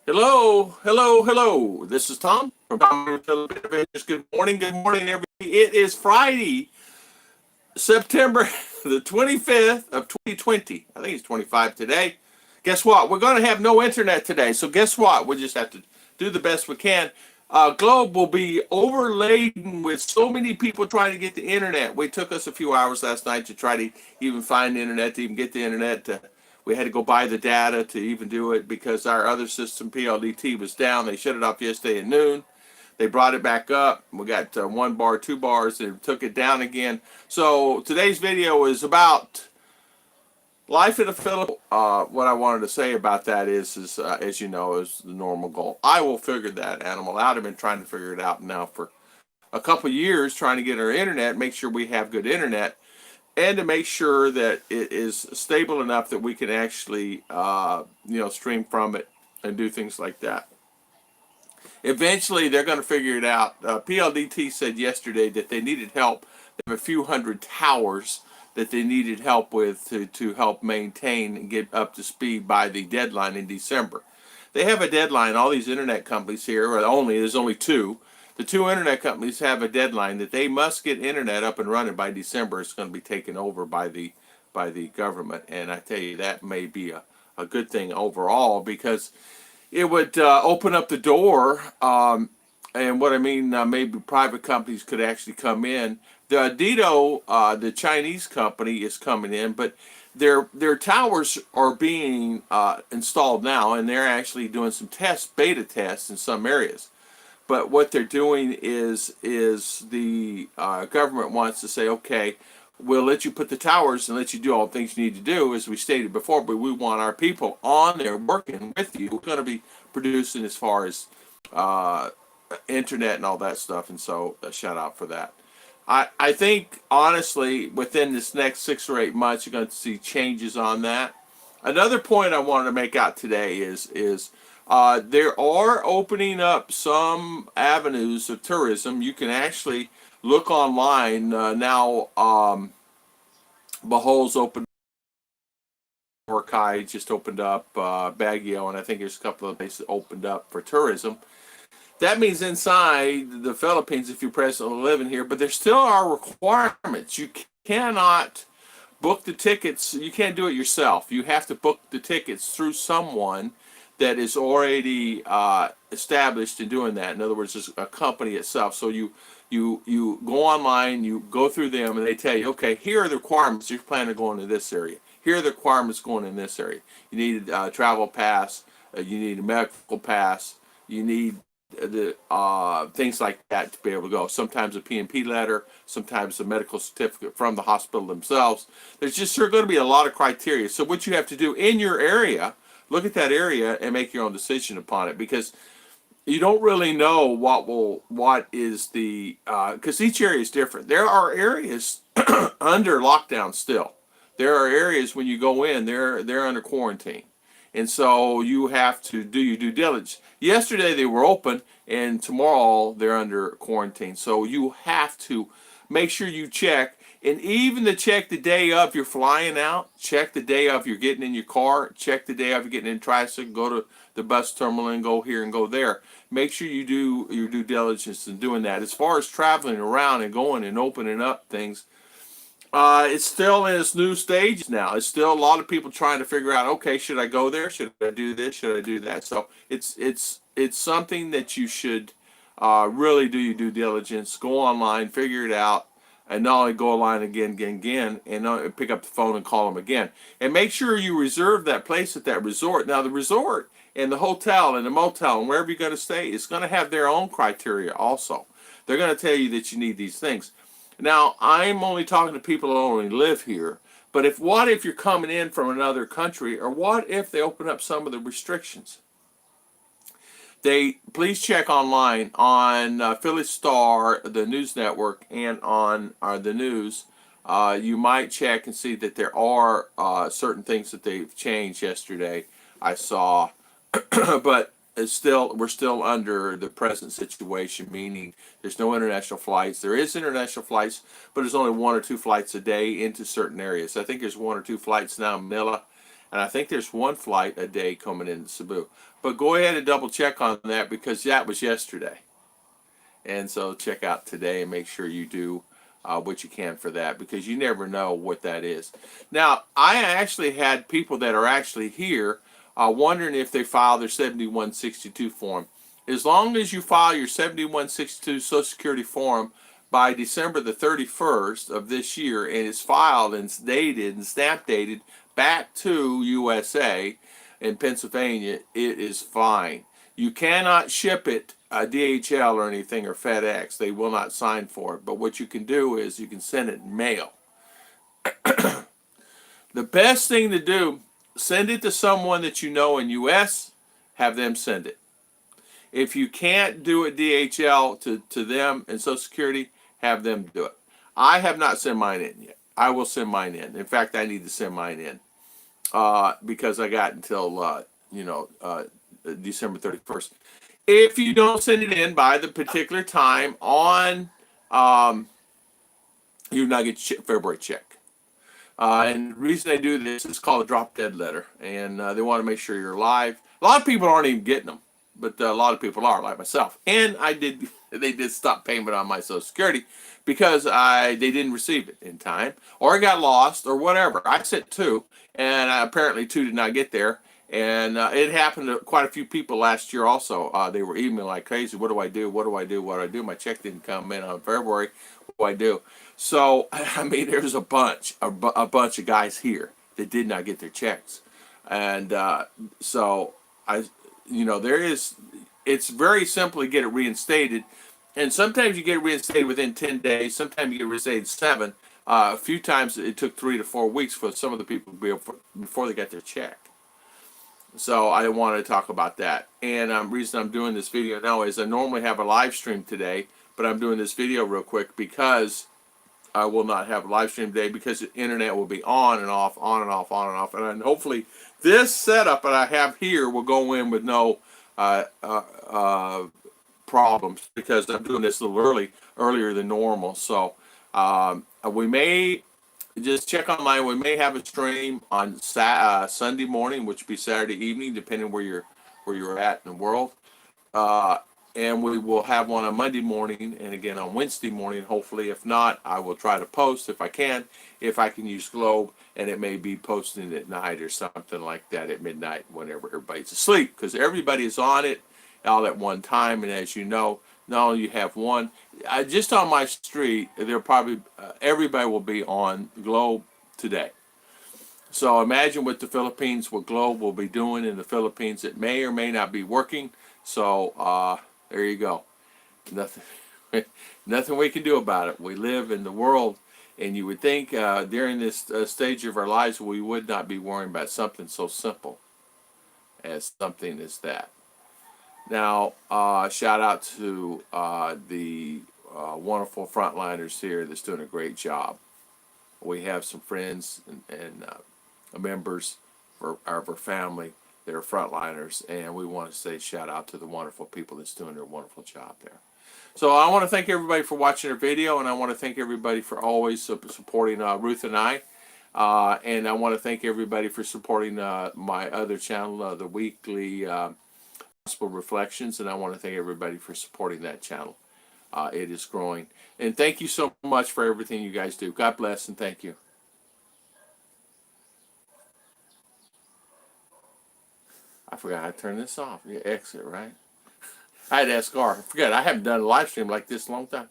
Hello, hello, hello. This is Tom from Philippine Adventures. Good morning, everybody. It is Friday, September the 25th of 2020. I think it's 25 today. Guess what? We're going to have no internet today. So guess what? We just have to do the best we can. Globe will be overladen with so many people trying to get the internet. We took us a few hours last night to try to even find the internet, to even get the internet. We had to go buy the data to even do it because our other system, PLDT, was down. They shut it off yesterday at noon. They brought it back up. We got 1 bar, 2 bars. They took it down again. So today's video is about life in the Philippines. What I wanted to say about that is as you know, is the normal goal. I will figure that animal out. I've been trying to figure it out now for a couple of years, trying to get our internet, make sure we have good internet, and to make sure that it is stable enough that we can actually, stream from it and do things like that. Eventually, they're going to figure it out. PLDT said yesterday that they needed help. They have a few hundred towers that they needed help with to help maintain and get up to speed by the deadline in December. They have a deadline. All these internet companies here, there's only two. The two internet companies have a deadline that they must get internet up and running by December. It's going to be taken over by the government, and I tell you that may be a good thing overall because it would open up the door. And what I mean, maybe private companies could actually come in. The Dito, the Chinese company, is coming in, but their towers are being installed now, and they're actually doing some beta tests in some areas. But what they're doing is the government wants to say, okay, we'll let you put the towers and let you do all the things you need to do, as we stated before, but we want our people on there working with you. We're going to be producing as far as internet and all that stuff, and so a shout out for that. I think, honestly, within this next 6 or 8 months, you're going to see changes on that. Another point I wanted to make out today is there are opening up some avenues of tourism. You can actually look online now. Bohol's opened, Boracay just opened up, Baguio, and I think there's a couple of places opened up for tourism. That means inside the Philippines, if you're presently living here, but there still are requirements. You cannot book the tickets. You can't do it yourself. You have to book the tickets through someone that is already established in doing that. In other words, it's a company itself. So you go online, you go through them, and they tell you, okay, here are the requirements. You're planning on going to this area. Here are the requirements going in this area. You need a travel pass. You need a medical pass. You need the things like that to be able to go. Sometimes a P&P letter, sometimes a medical certificate from the hospital themselves. There's just sure going to be a lot of criteria. So what you have to do in your area, look at that area and make your own decision upon it, because you don't really know what is the because each area is different. There are areas under lockdown still. There are areas when you go in, they're under quarantine. And so you have to do your due diligence. Yesterday they were open, and tomorrow they're under quarantine. So you have to make sure you check, and even to check the day of you're flying out, check the day of you're getting in your car, check the day of you're getting in tricycle, go to the bus terminal and go here and go there. Make sure you do your due diligence in doing that. As far as traveling around and going and opening up things, it's still in its new stage now. It's still a lot of people trying to figure out, okay, should I go there? Should I do this? Should I do that? So it's something that you should really do your due diligence. Go online, figure it out, and not only go online again, and pick up the phone and call them again. And make sure you reserve that place at that resort. Now, the resort and the hotel and the motel and wherever you're going to stay is going to have their own criteria also. They're going to tell you that you need these things. Now, I'm only talking to people who only live here, but what if you're coming in from another country, or what if they open up some of the restrictions? Please check online on Philly Star, the news network, and on the news. You might check and see that there are certain things that they've changed yesterday. I saw, but we're still under the present situation, meaning there's no international flights. There is international flights, but there's only 1 or 2 flights a day into certain areas. I think there's 1 or 2 flights now in Manila, And I think there's one flight a day coming into Cebu. But go ahead and double check on that because that was yesterday. And so check out today and make sure you do what you can for that because you never know what that is. Now, I actually had people that are actually here wondering if they file their 7162 form. As long as you file your 7162 Social Security form by December the 31st of this year and it's filed and it's dated and stamp dated back to USA in Pennsylvania, it is fine. You cannot ship it DHL or anything or FedEx. They will not sign for it. But what you can do is you can send it in mail. The best thing to do, send it to someone that you know in US, have them send it. If you can't do it DHL to them and Social Security, have them do it. I have not sent mine in yet. I will send mine in. In fact, I need to send mine in because I got until, December 31st. If you don't send it in by the particular time on, you will not get February check. And the reason they do this is called a drop dead letter, and they want to make sure you're alive. A lot of people aren't even getting them, but a lot of people are, like myself. And they did stop payment on my Social Security because they didn't receive it in time, or it got lost, or whatever. I sent two, and apparently two did not get there. And it happened to quite a few people last year also. They were emailing like crazy. What do I do? What do I do? What do I do? My check didn't come in on February. What do I do? So, I mean, there's a bunch of guys here that did not get their checks. And so, it's very simple to get it reinstated. And sometimes you get it reinstated within 10 days. Sometimes you get it reinstated 7. A few times it took 3 to 4 weeks for some of the people to be able before they got their check. So I wanted to talk about that. And the reason I'm doing this video now is I normally have a live stream today, but I'm doing this video real quick because I will not have a live stream today because the internet will be on and off, on and off, on and off. And hopefully this setup that I have here will go in with no problems because I'm doing this a little earlier than normal. So we may just check online. We may have a stream on Sunday morning, which would be Saturday evening, depending where you're at in the world. And we will have one on Monday morning and again on Wednesday morning, hopefully. If not, I will try to post if I can. If I can use Globe, and it may be posting at night or something like that at midnight whenever everybody's asleep, because everybody is on it all at one time. And as you know, not only you have one, just on my street, there probably everybody will be on Globe today. So imagine what what Globe will be doing in the Philippines. It may or may not be working. So there you go. Nothing we can do about it. We live in the world, and you would think during this stage of our lives we would not be worrying about something so simple as something as that. Now, shout out to the wonderful frontliners here that's doing a great job. We have some friends and members of our family that are frontliners, and we want to say shout out to the wonderful people that's doing their wonderful job there. So I want to thank everybody for watching our video, and I want to thank everybody for always supporting Ruth and I. And I want to thank everybody for supporting my other channel, the weekly Gospel Reflections, and I want to thank everybody for supporting that channel. It is growing. And thank you so much for everything you guys do. God bless and thank you. I forgot how to turn this off. You exit, right? I had to ask Gar. I forget. I haven't done a live stream like this in a long time.